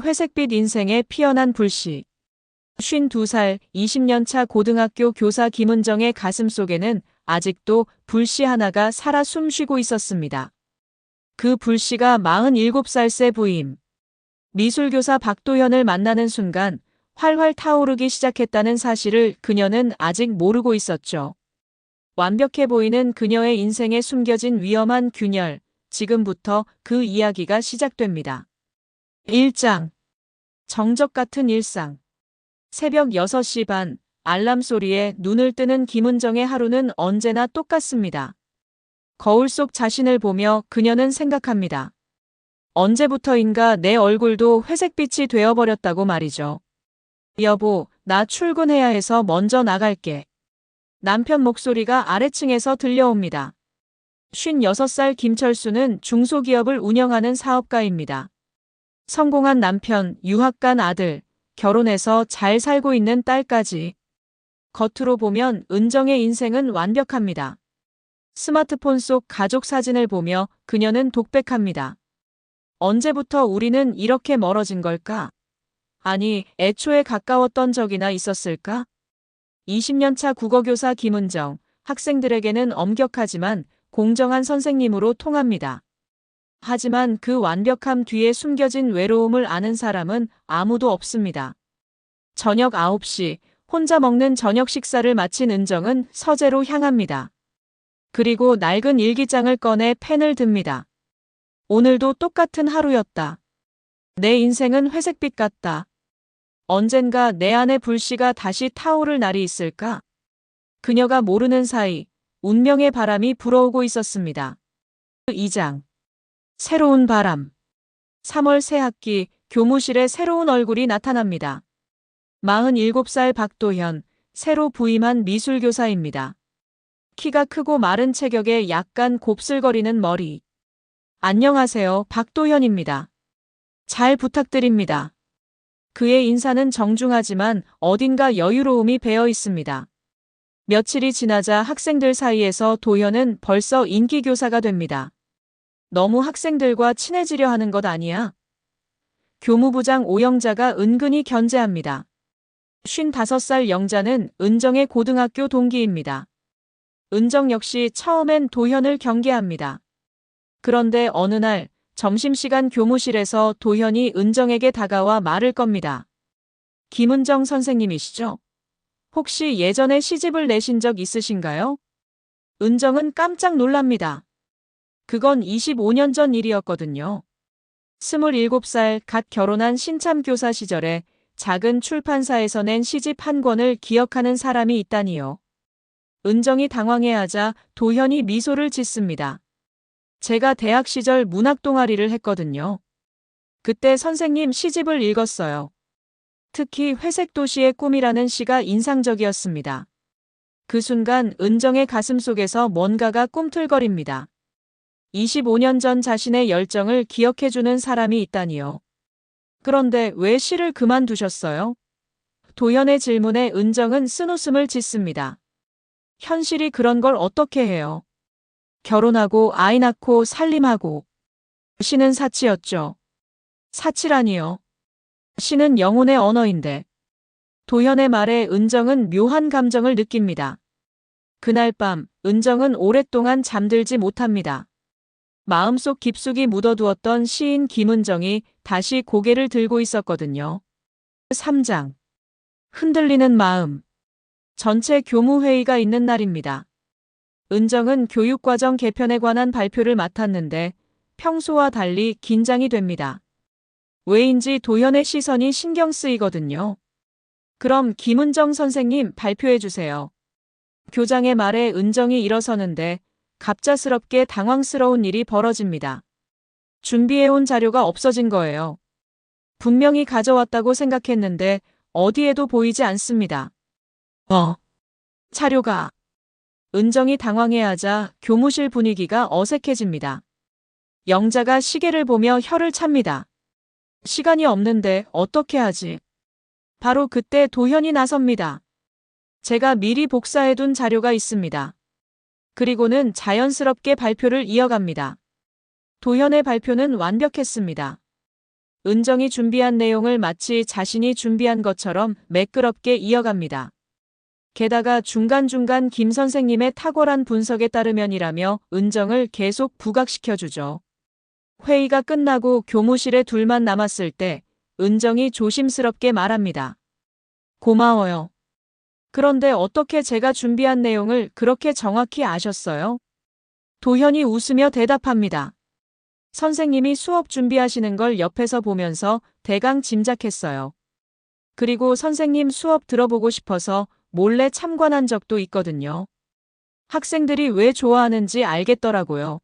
회색빛 인생의 피어난 불씨. 52살 20년차 고등학교 교사 김은정의 가슴 속에는 아직도 불씨 하나가 살아 숨쉬고 있었습니다. 그 불씨가 47살새 부임. 미술교사 박도현을 만나는 순간 활활 타오르기 시작했다는 사실을 그녀는 아직 모르고 있었죠. 완벽해 보이는 그녀의 인생에 숨겨진 위험한 균열, 지금부터 그 이야기가 시작됩니다. 1장. 정적 같은 일상. 새벽 6시 반, 알람 소리에 눈을 뜨는 김은정의 하루는 언제나 똑같습니다. 거울 속 자신을 보며 그녀는 생각합니다. 언제부터인가 내 얼굴도 회색빛이 되어버렸다고 말이죠. 여보, 나 출근해야 해서 먼저 나갈게. 남편 목소리가 아래층에서 들려옵니다. 56살 김철수는 중소기업을 운영하는 사업가입니다. 성공한 남편, 유학 간 아들, 결혼해서 잘 살고 있는 딸까지. 겉으로 보면 은정의 인생은 완벽합니다. 스마트폰 속 가족 사진을 보며 그녀는 독백합니다. 언제부터 우리는 이렇게 멀어진 걸까? 아니, 애초에 가까웠던 적이나 있었을까? 20년차 국어교사 김은정, 학생들에게는 엄격하지만 공정한 선생님으로 통합니다. 하지만 그 완벽함 뒤에 숨겨진 외로움을 아는 사람은 아무도 없습니다. 저녁 9시, 혼자 먹는 저녁 식사를 마친 은정은 서재로 향합니다. 그리고 낡은 일기장을 꺼내 펜을 듭니다. 오늘도 똑같은 하루였다. 내 인생은 회색빛 같다. 언젠가 내 안의 불씨가 다시 타오를 날이 있을까? 그녀가 모르는 사이 운명의 바람이 불어오고 있었습니다. 2장. 새로운 바람. 3월 새 학기, 교무실에 새로운 얼굴이 나타납니다. 47살 박도현, 새로 부임한 미술교사입니다. 키가 크고 마른 체격에 약간 곱슬거리는 머리. 안녕하세요, 박도현입니다. 잘 부탁드립니다. 그의 인사는 정중하지만 어딘가 여유로움이 배어 있습니다. 며칠이 지나자 학생들 사이에서 도현은 벌써 인기 교사가 됩니다. 너무 학생들과 친해지려 하는 것 아니야? 교무부장 오영자가 은근히 견제합니다. 55살 영자는 은정의 고등학교 동기입니다. 은정 역시 처음엔 도현을 경계합니다. 그런데 어느 날 점심시간 교무실에서 도현이 은정에게 다가와 말을 겁니다. 김은정 선생님이시죠? 혹시 예전에 시집을 내신 적 있으신가요? 은정은 깜짝 놀랍니다. 그건 25년 전 일이었거든요. 27살 갓 결혼한 신참 교사 시절에 작은 출판사에서 낸 시집 한 권을 기억하는 사람이 있다니요. 은정이 당황해하자 도현이 미소를 짓습니다. 제가 대학 시절 문학 동아리를 했거든요. 그때 선생님 시집을 읽었어요. 특히 회색 도시의 꿈이라는 시가 인상적이었습니다. 그 순간 은정의 가슴 속에서 뭔가가 꿈틀거립니다. 25년 전 자신의 열정을 기억해주는 사람이 있다니요. 그런데 왜 시를 그만두셨어요? 도현의 질문에 은정은 쓴웃음을 짓습니다. 현실이 그런 걸 어떻게 해요? 결혼하고 아이 낳고 살림하고. 시는 사치였죠. 사치라니요. 시는 영혼의 언어인데. 도현의 말에 은정은 묘한 감정을 느낍니다. 그날 밤 은정은 오랫동안 잠들지 못합니다. 마음속 깊숙이 묻어두었던 시인 김은정이 다시 고개를 들고 있었거든요. 3장. 흔들리는 마음. 전체 교무회의가 있는 날입니다. 은정은 교육과정 개편에 관한 발표를 맡았는데 평소와 달리 긴장이 됩니다. 왜인지 도현의 시선이 신경 쓰이거든요. 그럼 김은정 선생님 발표해 주세요. 교장의 말에 은정이 일어서는데 갑작스럽게 당황스러운 일이 벌어집니다. 준비해온 자료가 없어진 거예요. 분명히 가져왔다고 생각했는데 어디에도 보이지 않습니다. 자료가. 은정이 당황해하자 교무실 분위기가 어색해집니다. 영자가 시계를 보며 혀를 찹니다. 시간이 없는데 어떻게 하지? 바로 그때 도현이 나섭니다. 제가 미리 복사해둔 자료가 있습니다. 그리고는 자연스럽게 발표를 이어갑니다. 도현의 발표는 완벽했습니다. 은정이 준비한 내용을 마치 자신이 준비한 것처럼 매끄럽게 이어갑니다. 게다가 중간중간 김 선생님의 탁월한 분석에 따르면이라며 은정을 계속 부각시켜주죠. 회의가 끝나고 교무실에 둘만 남았을 때 은정이 조심스럽게 말합니다. 고마워요. 그런데 어떻게 제가 준비한 내용을 그렇게 정확히 아셨어요? 도현이 웃으며 대답합니다. 선생님이 수업 준비하시는 걸 옆에서 보면서 대강 짐작했어요. 그리고 선생님 수업 들어보고 싶어서 몰래 참관한 적도 있거든요. 학생들이 왜 좋아하는지 알겠더라고요.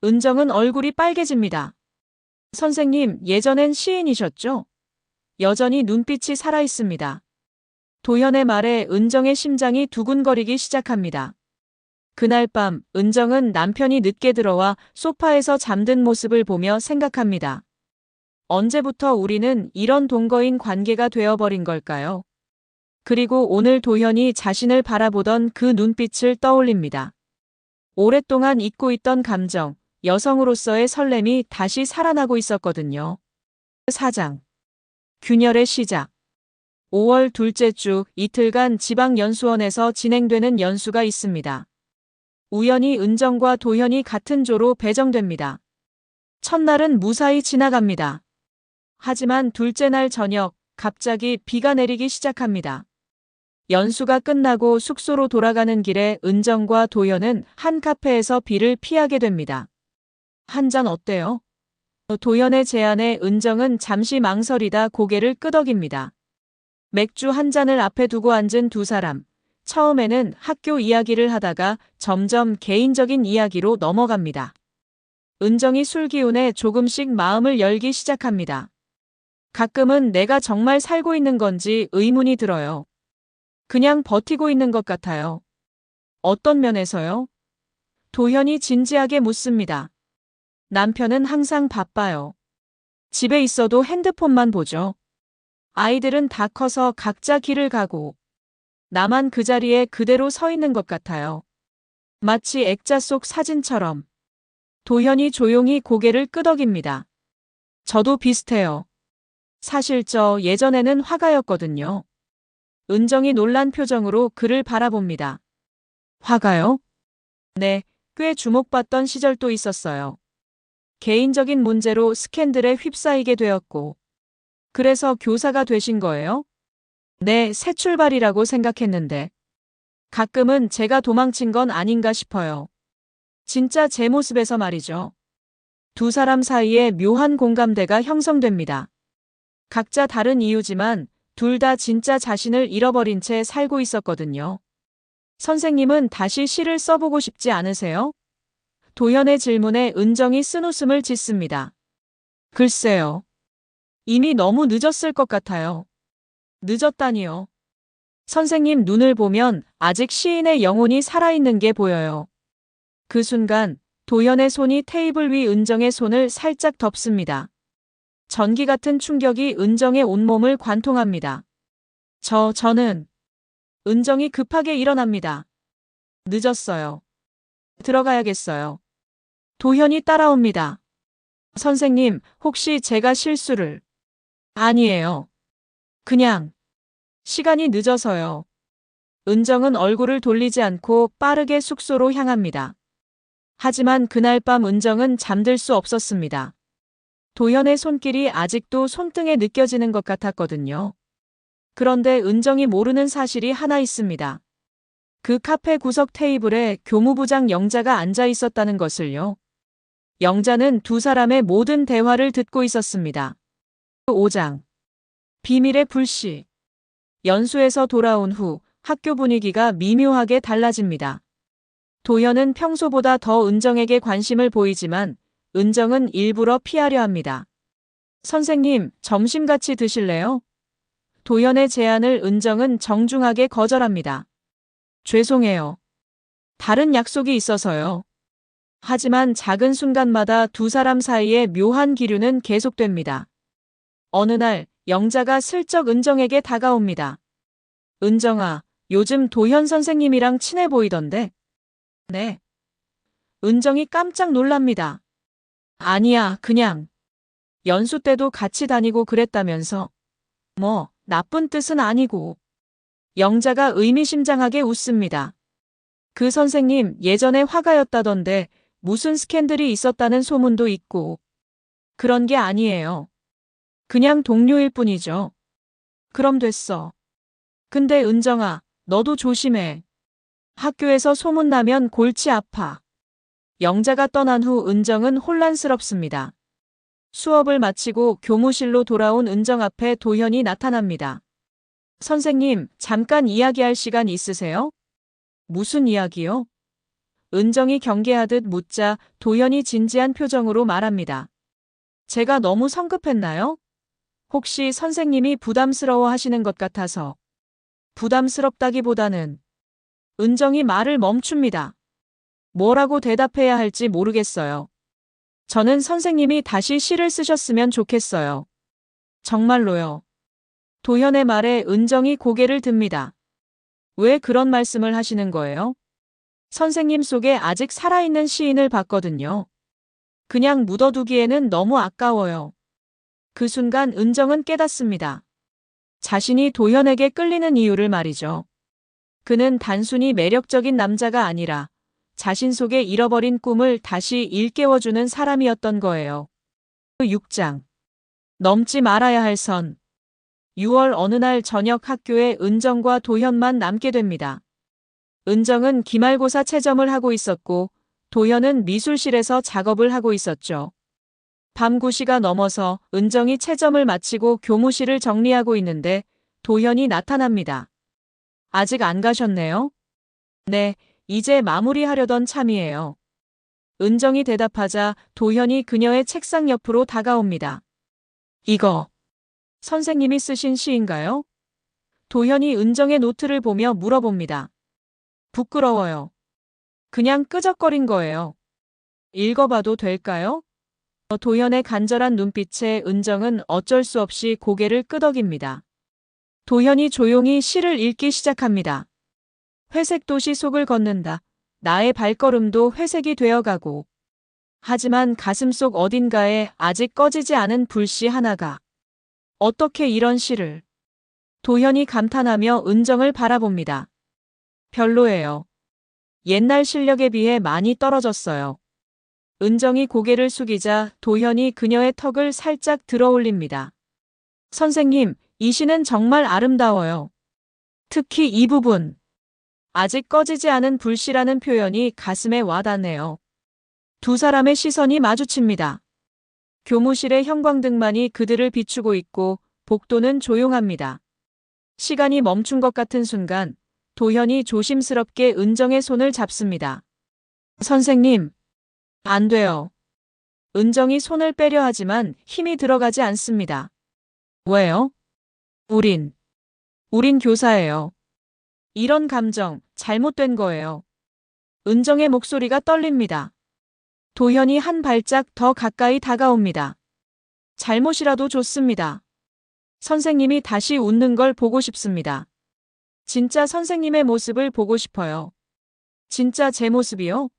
은정은 얼굴이 빨개집니다. 선생님, 예전엔 시인이셨죠? 여전히 눈빛이 살아있습니다. 도현의 말에 은정의 심장이 두근거리기 시작합니다. 그날 밤, 은정은 남편이 늦게 들어와 소파에서 잠든 모습을 보며 생각합니다. 언제부터 우리는 이런 동거인 관계가 되어버린 걸까요? 그리고 오늘 도현이 자신을 바라보던 그 눈빛을 떠올립니다. 오랫동안 잊고 있던 감정, 여성으로서의 설렘이 다시 살아나고 있었거든요. 4장. 균열의 시작. 5월 둘째 주 이틀간 지방연수원에서 진행되는 연수가 있습니다. 우연히 은정과 도현이 같은 조로 배정됩니다. 첫날은 무사히 지나갑니다. 하지만 둘째 날 저녁, 갑자기 비가 내리기 시작합니다. 연수가 끝나고 숙소로 돌아가는 길에 은정과 도현은 한 카페에서 비를 피하게 됩니다. 한 잔 어때요? 도현의 제안에 은정은 잠시 망설이다 고개를 끄덕입니다. 맥주 한 잔을 앞에 두고 앉은 두 사람. 처음에는 학교 이야기를 하다가 점점 개인적인 이야기로 넘어갑니다. 은정이 술 기운에 조금씩 마음을 열기 시작합니다. 가끔은 내가 정말 살고 있는 건지 의문이 들어요. 그냥 버티고 있는 것 같아요. 어떤 면에서요? 도현이 진지하게 묻습니다. 남편은 항상 바빠요. 집에 있어도 핸드폰만 보죠. 아이들은 다 커서 각자 길을 가고 나만 그 자리에 그대로 서 있는 것 같아요. 마치 액자 속 사진처럼. 도현이 조용히 고개를 끄덕입니다. 저도 비슷해요. 사실 저 예전에는 화가였거든요. 은정이 놀란 표정으로 그를 바라봅니다. 화가요? 네, 꽤 주목받던 시절도 있었어요. 개인적인 문제로 스캔들에 휩싸이게 되었고. 그래서 교사가 되신 거예요? 네, 새 출발이라고 생각했는데. 가끔은 제가 도망친 건 아닌가 싶어요. 진짜 제 모습에서 말이죠. 두 사람 사이에 묘한 공감대가 형성됩니다. 각자 다른 이유지만 둘 다 진짜 자신을 잃어버린 채 살고 있었거든요. 선생님은 다시 시를 써보고 싶지 않으세요? 도현의 질문에 은정이 쓴웃음을 짓습니다. 글쎄요. 이미 너무 늦었을 것 같아요. 늦었다니요. 선생님 눈을 보면 아직 시인의 영혼이 살아있는 게 보여요. 그 순간 도현의 손이 테이블 위 은정의 손을 살짝 덮습니다. 전기 같은 충격이 은정의 온몸을 관통합니다. 저는 은정이 급하게 일어납니다. 늦었어요. 들어가야겠어요. 도현이 따라옵니다. 선생님, 혹시 제가 실수를... 아니에요. 그냥 시간이 늦어서요. 은정은 얼굴을 돌리지 않고 빠르게 숙소로 향합니다. 하지만 그날 밤 은정은 잠들 수 없었습니다. 도현의 손길이 아직도 손등에 느껴지는 것 같았거든요. 그런데 은정이 모르는 사실이 하나 있습니다. 그 카페 구석 테이블에 교무부장 영자가 앉아 있었다는 것을요. 영자는 두 사람의 모든 대화를 듣고 있었습니다. 5장. 비밀의 불씨. 연수에서 돌아온 후 학교 분위기가 미묘하게 달라집니다. 도현은 평소보다 더 은정에게 관심을 보이지만 은정은 일부러 피하려 합니다. 선생님, 점심 같이 드실래요? 도현의 제안을 은정은 정중하게 거절합니다. 죄송해요. 다른 약속이 있어서요. 하지만 작은 순간마다 두 사람 사이의 묘한 기류는 계속됩니다. 어느 날 영자가 슬쩍 은정에게 다가옵니다. 은정아, 요즘 도현 선생님이랑 친해 보이던데? 네. 은정이 깜짝 놀랍니다. 아니야, 그냥. 연수 때도 같이 다니고 그랬다면서. 뭐, 나쁜 뜻은 아니고. 영자가 의미심장하게 웃습니다. 그 선생님 예전에 화가였다던데 무슨 스캔들이 있었다는 소문도 있고. 그런 게 아니에요. 그냥 동료일 뿐이죠. 그럼 됐어. 근데 은정아, 너도 조심해. 학교에서 소문나면 골치 아파. 영자가 떠난 후 은정은 혼란스럽습니다. 수업을 마치고 교무실로 돌아온 은정 앞에 도현이 나타납니다. 선생님, 잠깐 이야기할 시간 있으세요? 무슨 이야기요? 은정이 경계하듯 묻자 도현이 진지한 표정으로 말합니다. 제가 너무 성급했나요? 혹시 선생님이 부담스러워 하시는 것 같아서. 부담스럽다기보다는. 은정이 말을 멈춥니다. 뭐라고 대답해야 할지 모르겠어요. 저는 선생님이 다시 시를 쓰셨으면 좋겠어요. 정말로요. 도현의 말에 은정이 고개를 듭니다. 왜 그런 말씀을 하시는 거예요? 선생님 속에 아직 살아있는 시인을 봤거든요. 그냥 묻어두기에는 너무 아까워요. 그 순간 은정은 깨닫습니다. 자신이 도현에게 끌리는 이유를 말이죠. 그는 단순히 매력적인 남자가 아니라 자신 속에 잃어버린 꿈을 다시 일깨워주는 사람이었던 거예요. 6장. 넘지 말아야 할 선. 6월 어느 날 저녁 학교에 은정과 도현만 남게 됩니다. 은정은 기말고사 채점을 하고 있었고 도현은 미술실에서 작업을 하고 있었죠. 밤 9시가 넘어서 은정이 채점을 마치고 교무실을 정리하고 있는데 도현이 나타납니다. 아직 안 가셨네요? 네, 이제 마무리하려던 참이에요. 은정이 대답하자 도현이 그녀의 책상 옆으로 다가옵니다. 이거 선생님이 쓰신 시인가요? 도현이 은정의 노트를 보며 물어봅니다. 부끄러워요. 그냥 끄적거린 거예요. 읽어봐도 될까요? 도현의 간절한 눈빛에 은정은 어쩔 수 없이 고개를 끄덕입니다. 도현이 조용히 시를 읽기 시작합니다. 회색 도시 속을 걷는다. 나의 발걸음도 회색이 되어가고. 하지만 가슴속 어딘가에 아직 꺼지지 않은 불씨 하나가. 어떻게 이런 시를. 도현이 감탄하며 은정을 바라봅니다. 별로예요. 옛날 실력에 비해 많이 떨어졌어요. 은정이 고개를 숙이자 도현이 그녀의 턱을 살짝 들어올립니다. 선생님, 이 시는 정말 아름다워요. 특히 이 부분. 아직 꺼지지 않은 불씨라는 표현이 가슴에 와닿네요. 두 사람의 시선이 마주칩니다. 교무실의 형광등만이 그들을 비추고 있고 복도는 조용합니다. 시간이 멈춘 것 같은 순간 도현이 조심스럽게 은정의 손을 잡습니다. 선생님, 안 돼요. 은정이 손을 빼려 하지만 힘이 들어가지 않습니다. 왜요? 우린 교사예요. 이런 감정, 잘못된 거예요. 은정의 목소리가 떨립니다. 도현이 한 발짝 더 가까이 다가옵니다. 잘못이라도 좋습니다. 선생님이 다시 웃는 걸 보고 싶습니다. 진짜 선생님의 모습을 보고 싶어요. 진짜 제 모습이요?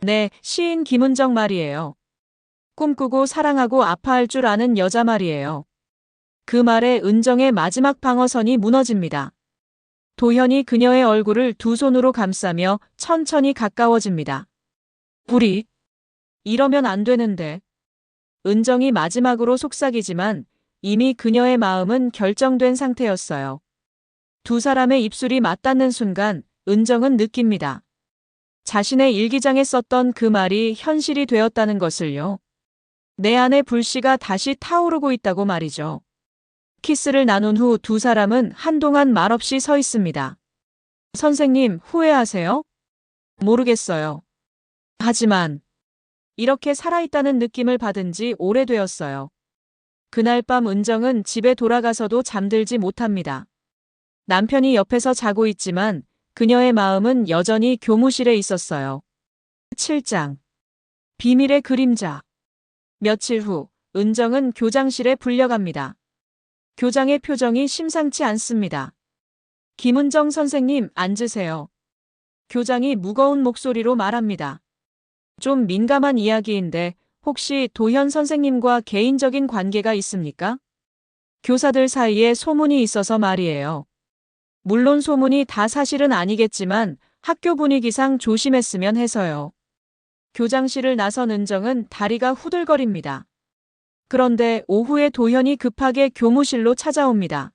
네, 시인 김은정 말이에요. 꿈꾸고 사랑하고 아파할 줄 아는 여자 말이에요. 그 말에 은정의 마지막 방어선이 무너집니다. 도현이 그녀의 얼굴을 두 손으로 감싸며 천천히 가까워집니다. 우리 이러면 안 되는데. 은정이 마지막으로 속삭이지만 이미 그녀의 마음은 결정된 상태였어요. 두 사람의 입술이 맞닿는 순간 은정은 느낍니다. 자신의 일기장에 썼던 그 말이 현실이 되었다는 것을요. 내 안에 불씨가 다시 타오르고 있다고 말이죠. 키스를 나눈 후 두 사람은 한동안 말없이 서 있습니다. 선생님, 후회하세요? 모르겠어요. 하지만 이렇게 살아있다는 느낌을 받은 지 오래되었어요. 그날 밤 은정은 집에 돌아가서도 잠들지 못합니다. 남편이 옆에서 자고 있지만 그녀의 마음은 여전히 교무실에 있었어요. 7장. 비밀의 그림자. 며칠 후 은정은 교장실에 불려갑니다. 교장의 표정이 심상치 않습니다. 김은정 선생님, 앉으세요. 교장이 무거운 목소리로 말합니다. 좀 민감한 이야기인데 혹시 도현 선생님과 개인적인 관계가 있습니까? 교사들 사이에 소문이 있어서 말이에요. 물론 소문이 다 사실은 아니겠지만 학교 분위기상 조심했으면 해서요. 교장실을 나선 은정은 다리가 후들거립니다. 그런데 오후에 도현이 급하게 교무실로 찾아옵니다.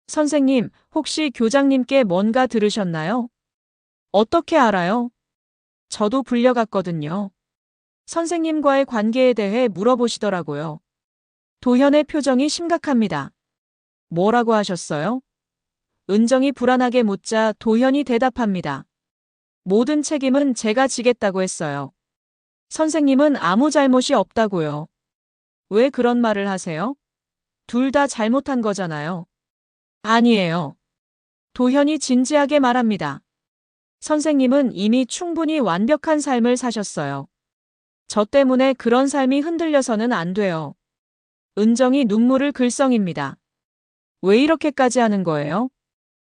선생님, 혹시 교장님께 뭔가 들으셨나요? 어떻게 알아요? 저도 불려갔거든요. 선생님과의 관계에 대해 물어보시더라고요. 도현의 표정이 심각합니다. 뭐라고 하셨어요? 은정이 불안하게 묻자 도현이 대답합니다. 모든 책임은 제가 지겠다고 했어요. 선생님은 아무 잘못이 없다고요. 왜 그런 말을 하세요? 둘 다 잘못한 거잖아요. 아니에요. 도현이 진지하게 말합니다. 선생님은 이미 충분히 완벽한 삶을 사셨어요. 저 때문에 그런 삶이 흔들려서는 안 돼요. 은정이 눈물을 글썽입니다. 왜 이렇게까지 하는 거예요?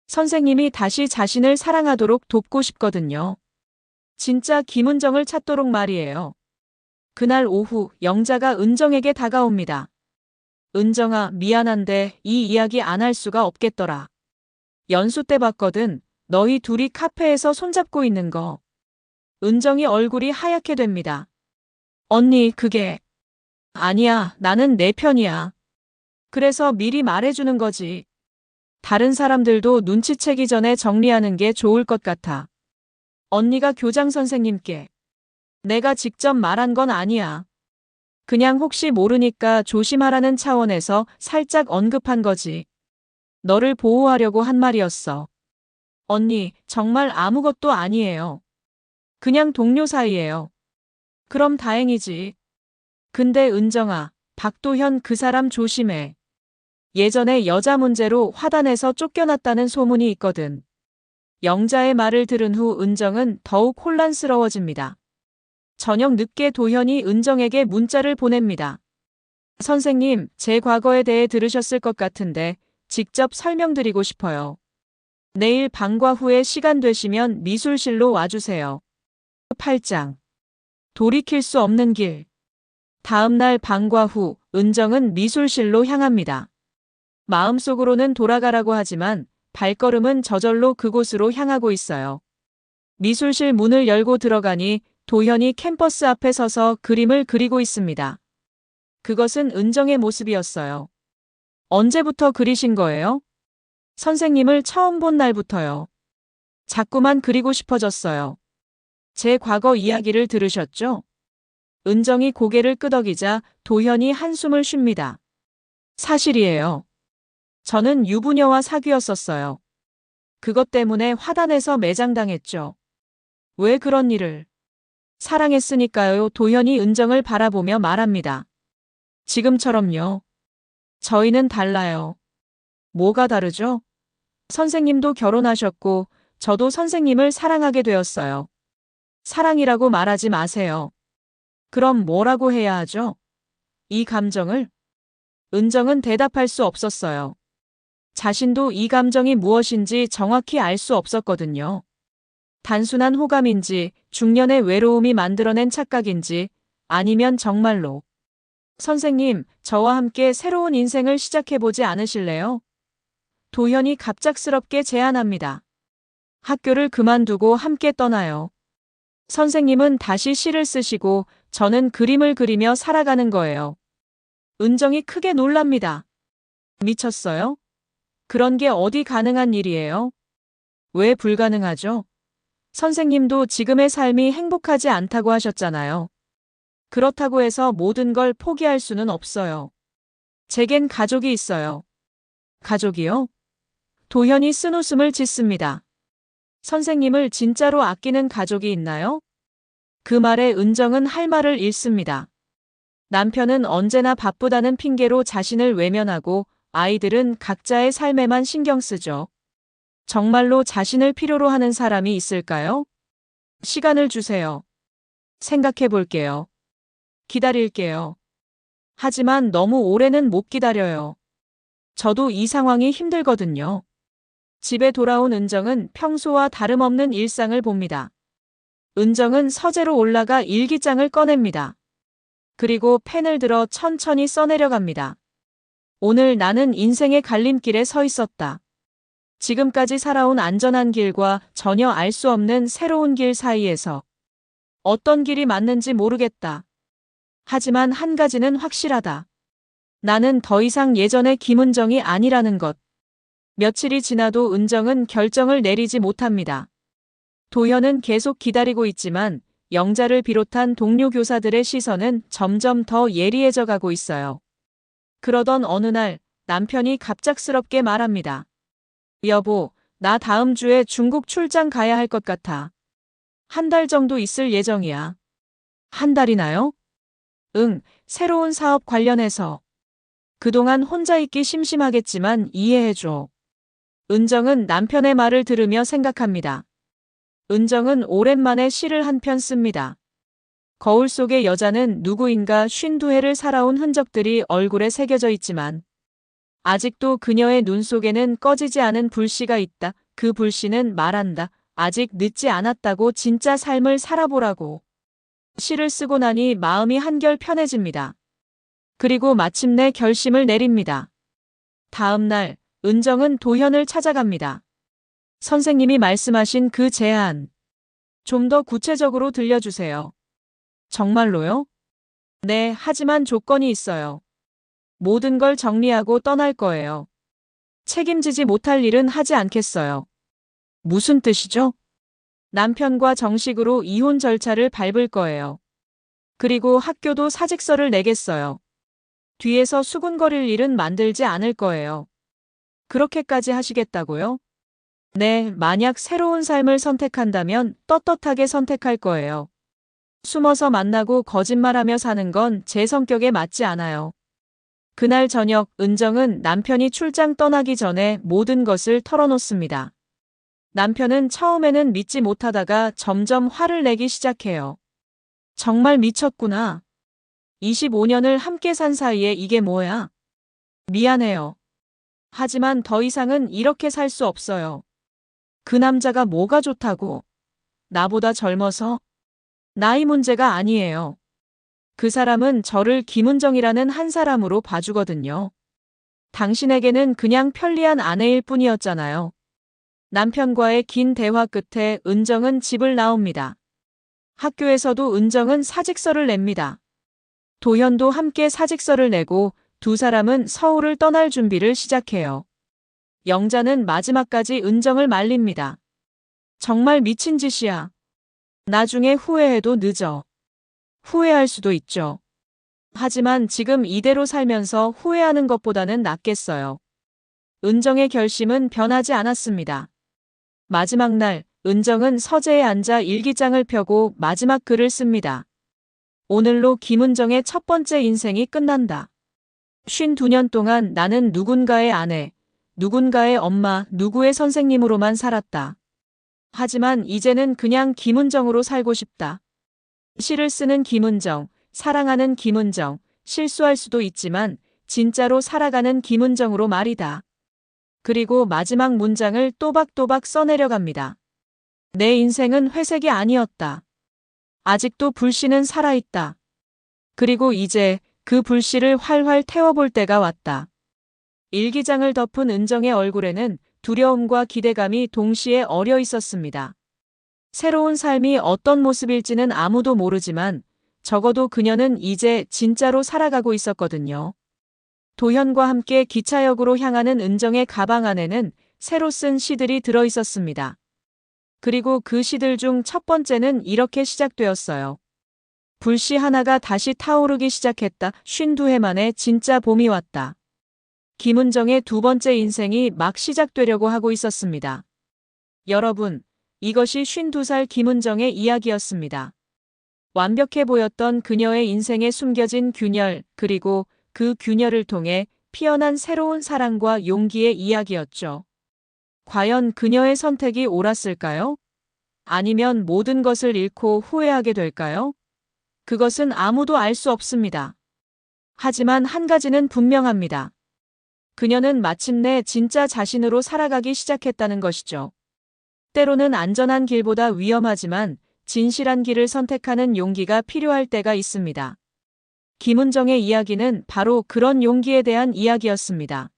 선생님이 다시 자신을 사랑하도록 돕고 싶거든요. 진짜 김은정을 찾도록 말이에요. 그날 오후 영자가 은정에게 다가옵니다. 은정아, 미안한데 이 이야기 안 할 수가 없겠더라. 연수 때 봤거든. 너희 둘이 카페에서 손잡고 있는 거. 은정이 얼굴이 하얗게 됩니다. 언니, 그게 아니야. 나는 내 편이야. 그래서 미리 말해주는 거지. 다른 사람들도 눈치채기 전에 정리하는 게 좋을 것 같아. 언니가 교장 선생님께 내가 직접 말한 건 아니야. 그냥 혹시 모르니까 조심하라는 차원에서 살짝 언급한 거지. 너를 보호하려고 한 말이었어. 언니, 정말 아무것도 아니에요. 그냥 동료 사이예요. 그럼 다행이지. 근데 은정아, 박도현 그 사람 조심해. 예전에 여자 문제로 화단에서 쫓겨났다는 소문이 있거든. 영자의 말을 들은 후 은정은 더욱 혼란스러워집니다. 저녁 늦게 도현이 은정에게 문자를 보냅니다. 선생님, 제 과거에 대해 들으셨을 것 같은데 직접 설명드리고 싶어요. 내일 방과 후에 시간 되시면 미술실로 와주세요. 8장. 돌이킬 수 없는 길. 다음 날 방과 후 은정은 미술실로 향합니다. 마음속으로는 돌아가라고 하지만 발걸음은 저절로 그곳으로 향하고 있어요. 미술실 문을 열고 들어가니 도현이 캠퍼스 앞에 서서 그림을 그리고 있습니다. 그것은 은정의 모습이었어요. 언제부터 그리신 거예요? 선생님을 처음 본 날부터요. 자꾸만 그리고 싶어졌어요. 제 과거 이야기를 들으셨죠? 은정이 고개를 끄덕이자 도현이 한숨을 쉽니다. 사실이에요. 저는 유부녀와 사귀었었어요. 그것 때문에 화단에서 매장당했죠. 왜 그런 일을? 사랑했으니까요. 도현이 은정을 바라보며 말합니다. 지금처럼요. 저희는 달라요. 뭐가 다르죠? 선생님도 결혼하셨고 저도 선생님을 사랑하게 되었어요. 사랑이라고 말하지 마세요. 그럼 뭐라고 해야 하죠? 이 감정을? 은정은 대답할 수 없었어요. 자신도 이 감정이 무엇인지 정확히 알 수 없었거든요. 단순한 호감인지, 중년의 외로움이 만들어낸 착각인지, 아니면 정말로. 선생님, 저와 함께 새로운 인생을 시작해보지 않으실래요? 도현이 갑작스럽게 제안합니다. 학교를 그만두고 함께 떠나요. 선생님은 다시 시를 쓰시고 저는 그림을 그리며 살아가는 거예요. 은정이 크게 놀랍니다. 미쳤어요? 그런 게 어디 가능한 일이에요? 왜 불가능하죠? 선생님도 지금의 삶이 행복하지 않다고 하셨잖아요. 그렇다고 해서 모든 걸 포기할 수는 없어요. 제겐 가족이 있어요. 가족이요? 도현이 쓴웃음을 짓습니다. 선생님을 진짜로 아끼는 가족이 있나요? 그 말에 은정은 할 말을 잃습니다. 남편은 언제나 바쁘다는 핑계로 자신을 외면하고 아이들은 각자의 삶에만 신경 쓰죠. 정말로 자신을 필요로 하는 사람이 있을까요? 시간을 주세요. 생각해 볼게요. 기다릴게요. 하지만 너무 오래는 못 기다려요. 저도 이 상황이 힘들거든요. 집에 돌아온 은정은 평소와 다름없는 일상을 봅니다. 은정은 서재로 올라가 일기장을 꺼냅니다. 그리고 펜을 들어 천천히 써내려갑니다. 오늘 나는 인생의 갈림길에 서 있었다. 지금까지 살아온 안전한 길과 전혀 알 수 없는 새로운 길 사이에서 어떤 길이 맞는지 모르겠다. 하지만 한 가지는 확실하다. 나는 더 이상 예전의 김은정이 아니라는 것. 며칠이 지나도 은정은 결정을 내리지 못합니다. 도현은 계속 기다리고 있지만 영자를 비롯한 동료 교사들의 시선은 점점 더 예리해져 가고 있어요. 그러던 어느 날 남편이 갑작스럽게 말합니다. 여보, 나 다음 주에 중국 출장 가야 할 것 같아. 한 달 정도 있을 예정이야. 한 달이나요? 응, 새로운 사업 관련해서. 그동안 혼자 있기 심심하겠지만 이해해줘. 은정은 남편의 말을 들으며 생각합니다. 은정은 오랜만에 시를 한 편 씁니다. 거울 속의 여자는 누구인가 52회를 살아온 흔적들이 얼굴에 새겨져 있지만 아직도 그녀의 눈 속에는 꺼지지 않은 불씨가 있다. 그 불씨는 말한다. 아직 늦지 않았다고 진짜 삶을 살아보라고. 시를 쓰고 나니 마음이 한결 편해집니다. 그리고 마침내 결심을 내립니다. 다음 날 은정은 도현을 찾아갑니다. 선생님이 말씀하신 그 제안. 좀 더 구체적으로 들려주세요. 정말로요? 네, 하지만 조건이 있어요. 모든 걸 정리하고 떠날 거예요. 책임지지 못할 일은 하지 않겠어요. 무슨 뜻이죠? 남편과 정식으로 이혼 절차를 밟을 거예요. 그리고 학교도 사직서를 내겠어요. 뒤에서 수군거릴 일은 만들지 않을 거예요. 그렇게까지 하시겠다고요? 네, 만약 새로운 삶을 선택한다면 떳떳하게 선택할 거예요. 숨어서 만나고 거짓말하며 사는 건 제 성격에 맞지 않아요. 그날 저녁 은정은 남편이 출장 떠나기 전에 모든 것을 털어놓습니다. 남편은 처음에는 믿지 못하다가 점점 화를 내기 시작해요. 정말 미쳤구나. 25년을 함께 산 사이에 이게 뭐야? 미안해요. 하지만 더 이상은 이렇게 살 수 없어요. 그 남자가 뭐가 좋다고? 나보다 젊어서? 나이 문제가 아니에요. 그 사람은 저를 김은정이라는 한 사람으로 봐주거든요. 당신에게는 그냥 편리한 아내일 뿐이었잖아요. 남편과의 긴 대화 끝에 은정은 집을 나옵니다. 학교에서도 은정은 사직서를 냅니다. 도현도 함께 사직서를 내고 두 사람은 서울을 떠날 준비를 시작해요. 영자는 마지막까지 은정을 말립니다. 정말 미친 짓이야. 나중에 후회해도 늦어. 후회할 수도 있죠. 하지만 지금 이대로 살면서 후회하는 것보다는 낫겠어요. 은정의 결심은 변하지 않았습니다. 마지막 날, 은정은 서재에 앉아 일기장을 펴고 마지막 글을 씁니다. 오늘로 김은정의 첫 번째 인생이 끝난다. 52년 동안 나는 누군가의 아내, 누군가의 엄마, 누구의 선생님으로만 살았다. 하지만 이제는 그냥 김은정으로 살고 싶다. 시를 쓰는 김은정, 사랑하는 김은정, 실수할 수도 있지만 진짜로 살아가는 김은정으로 말이다. 그리고 마지막 문장을 또박또박 써내려갑니다. 내 인생은 회색이 아니었다. 아직도 불씨는 살아있다. 그리고 이제 그 불씨를 활활 태워볼 때가 왔다. 일기장을 덮은 은정의 얼굴에는 두려움과 기대감이 동시에 어려 있었습니다. 새로운 삶이 어떤 모습일지는 아무도 모르지만 적어도 그녀는 이제 진짜로 살아가고 있었거든요. 도현과 함께 기차역으로 향하는 은정의 가방 안에는 새로 쓴 시들이 들어 있었습니다. 그리고 그 시들 중 첫 번째는 이렇게 시작되었어요. 불씨 하나가 다시 타오르기 시작했다. 52해 만에 진짜 봄이 왔다. 김은정의 두 번째 인생이 막 시작되려고 하고 있었습니다. 여러분, 이것이 52살 김은정의 이야기였습니다. 완벽해 보였던 그녀의 인생에 숨겨진 균열, 그리고 그 균열을 통해 피어난 새로운 사랑과 용기의 이야기였죠. 과연 그녀의 선택이 옳았을까요? 아니면 모든 것을 잃고 후회하게 될까요? 그것은 아무도 알 수 없습니다. 하지만 한 가지는 분명합니다. 그녀는 마침내 진짜 자신으로 살아가기 시작했다는 것이죠. 때로는 안전한 길보다 위험하지만 진실한 길을 선택하는 용기가 필요할 때가 있습니다. 김은정의 이야기는 바로 그런 용기에 대한 이야기였습니다.